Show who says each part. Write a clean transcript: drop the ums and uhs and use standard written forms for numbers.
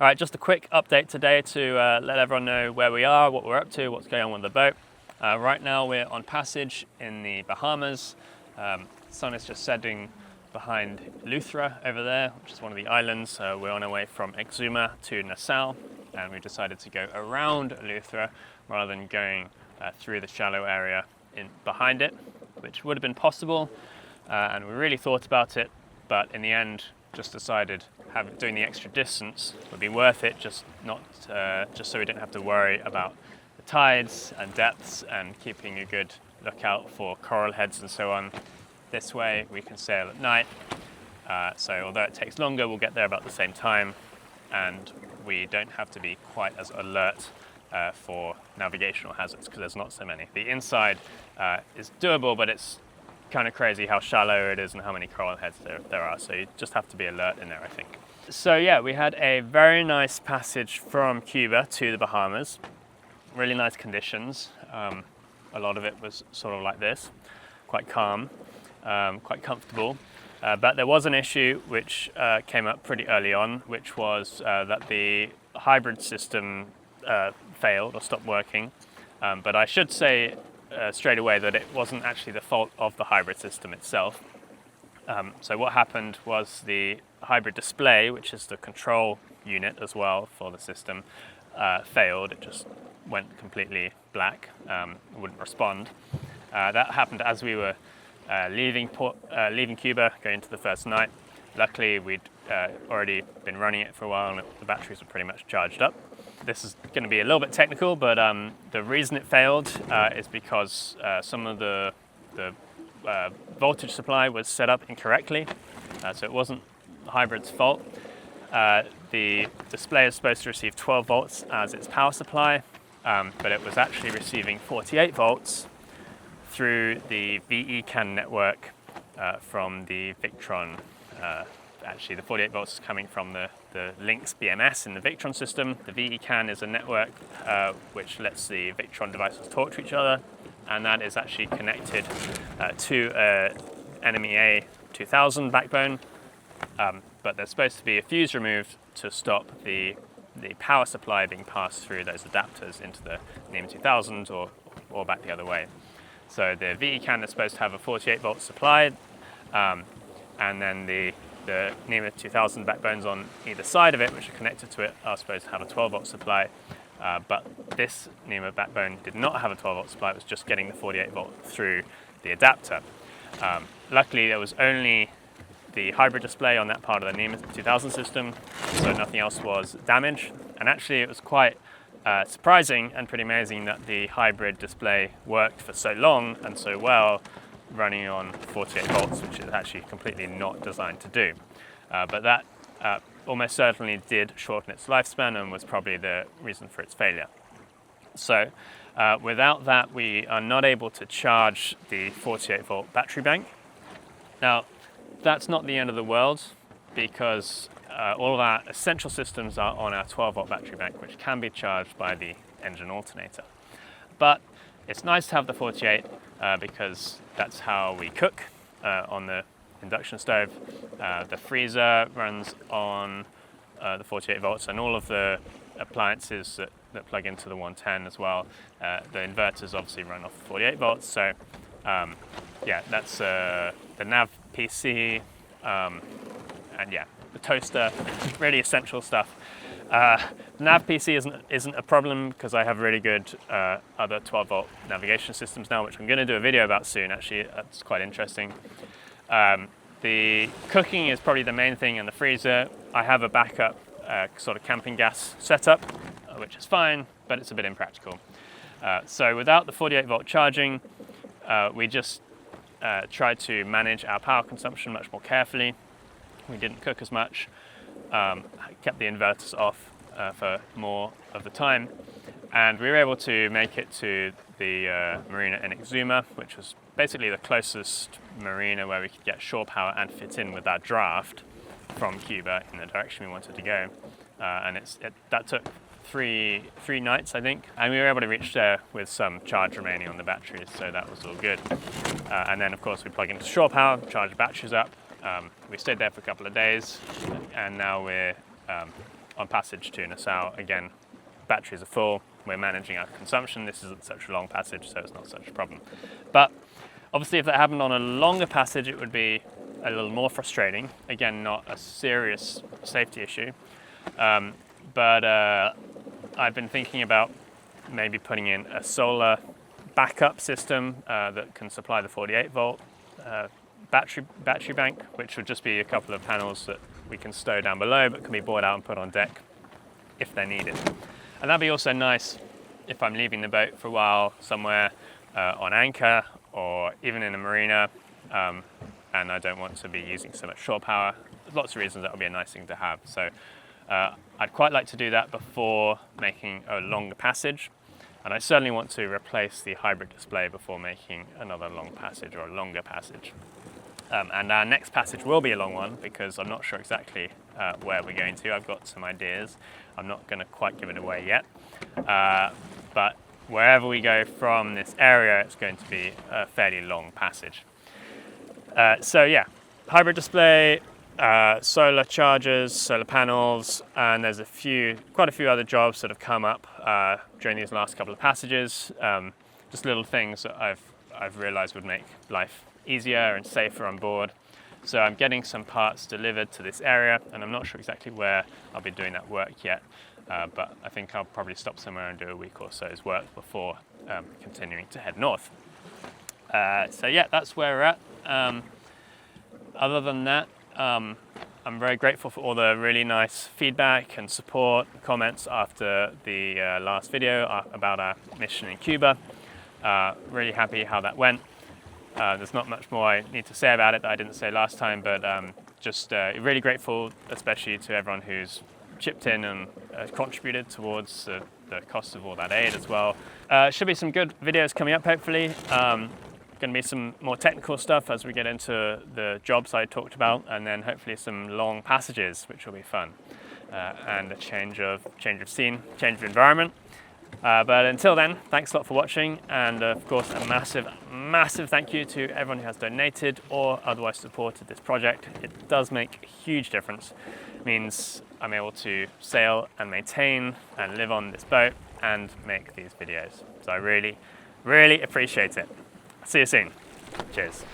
Speaker 1: All right, just a quick update today to let everyone know where we are, what we're up to, what's going on with the boat. Right now we're on passage in the Bahamas. The sun is just setting behind Luthra over there, which is one of the islands. We're on our way from Exuma to Nassau, and we decided to go around Luthra rather than going through the shallow area behind it, which would have been possible, and we really thought about it, but in the end just decided doing the extra distance would be worth it, just so we didn't have to worry about the tides and depths and keeping a good lookout for coral heads and so on. This way we can sail at night, so although it takes longer, we'll get there about the same time, and we don't have to be quite as alert for navigational hazards because there's not so many. The inside is doable, but it's kind of crazy how shallow it is and how many coral heads there are, so you just have to be alert in there, I think. So yeah, we had a very nice passage from Cuba to the Bahamas. Really nice conditions. A lot of it was sort of like this, quite calm, quite comfortable. But there was an issue which came up pretty early on, which was that the hybrid system failed or stopped working. But I should say straight away that it wasn't actually the fault of the hybrid system itself. So what happened was the hybrid display, which is the control unit as well for the system, failed. It just went completely black, wouldn't respond. That happened as we were leaving Cuba, going into the first night. Luckily, we'd already been running it for a while and the batteries were pretty much charged up. This is going to be a little bit technical, but the reason it failed is because some of the voltage supply was set up incorrectly, so it wasn't the hybrid's fault. The display is supposed to receive 12 volts as its power supply, but it was actually receiving 48 volts through the VE-CAN network from the Victron. Actually, the 48 volts is coming from the Lynx BMS in the Victron system. The VE-CAN is a network which lets the Victron devices talk to each other, and that is actually connected to an NMEA 2000 backbone. But there's supposed to be a fuse removed to stop the power supply being passed through those adapters into the NEMA 2000 or back the other way. So the VE-CAN is supposed to have a 48 volt supply, and then the NEMA 2000 backbones on either side of it, which are connected to it, are supposed to have a 12 volt supply. But this NEMA backbone did not have a 12 volt supply, it was just getting the 48 volt through the adapter. Luckily, there was only the hybrid display on that part of the NEMA 2000 system, so nothing else was damaged. And actually, it was quite surprising and pretty amazing that the hybrid display worked for so long and so well, running on 48 volts, which is actually completely not designed to do. But that almost certainly did shorten its lifespan and was probably the reason for its failure. So without that, we are not able to charge the 48 volt battery bank. Now, that's not the end of the world, because all of our essential systems are on our 12 volt battery bank, which can be charged by the engine alternator. But it's nice to have the 48 because that's how we cook on the induction stove. The freezer runs on the 48 volts, and all of the appliances that plug into the 110 as well. The inverters obviously run off 48 volts. So yeah, that's the nav PC, and yeah, the toaster, really essential stuff. Nav PC isn't a problem because I have really good other 12 volt navigation systems now, which I'm going to do a video about soon. Actually, that's quite interesting. The cooking is probably the main thing, and the freezer. I have a backup sort of camping gas setup, which is fine, but it's a bit impractical. So without the 48 volt charging, we just tried to manage our power consumption much more carefully. We didn't cook as much, kept the inverters off for more of the time, and we were able to make it to the marina in Exuma, which was basically the closest marina where we could get shore power and fit in with our draft from Cuba in the direction we wanted to go. And that took three nights, I think, and we were able to reach there with some charge remaining on the batteries, so that was all good. And then of course we plug into shore power, charge the batteries up. We stayed there for a couple of days, and now we're on passage to Nassau, again, batteries are full, we're managing our consumption, this isn't such a long passage, so it's not such a problem. But obviously if that happened on a longer passage, it would be a little more frustrating. Again, not a serious safety issue, but I've been thinking about maybe putting in a solar backup system that can supply the 48 volt battery bank, which would just be a couple of panels that we can stow down below but can be brought out and put on deck if they're needed. And that'd be also nice if I'm leaving the boat for a while somewhere on anchor or even in a marina, and I don't want to be using so much shore power. There's lots of reasons that would be a nice thing to have. So I'd quite like to do that before making a longer passage. And I certainly want to replace the hybrid display before making another long passage or a longer passage. And our next passage will be a long one because I'm not sure exactly where we're going to. I've got some ideas. I'm not going to quite give it away yet. But wherever we go from this area, it's going to be a fairly long passage. So yeah, hybrid display, solar chargers, solar panels, and there's quite a few other jobs that have come up during these last couple of passages. Just little things that I've realized would make life easier and safer on board. So I'm getting some parts delivered to this area, and I'm not sure exactly where I'll be doing that work yet, but I think I'll probably stop somewhere and do a week or so's work before continuing to head north. So yeah, that's where we're at. Other than that, I'm very grateful for all the really nice feedback and support, comments after the last video about our mission in Cuba. Really happy how that went. There's not much more I need to say about it that I didn't say last time, but just really grateful, especially to everyone who's chipped in and contributed towards the cost of all that aid as well. Should be some good videos coming up, hopefully. Going to be some more technical stuff as we get into the jobs I talked about, and then hopefully some long passages, which will be fun, and a change of scene, change of environment. But until then, thanks a lot for watching, and of course a massive thank you to everyone who has donated or otherwise supported this project. It does make a huge difference. It means I'm able to sail and maintain and live on this boat and make these videos. So I really appreciate it. See you soon. Cheers.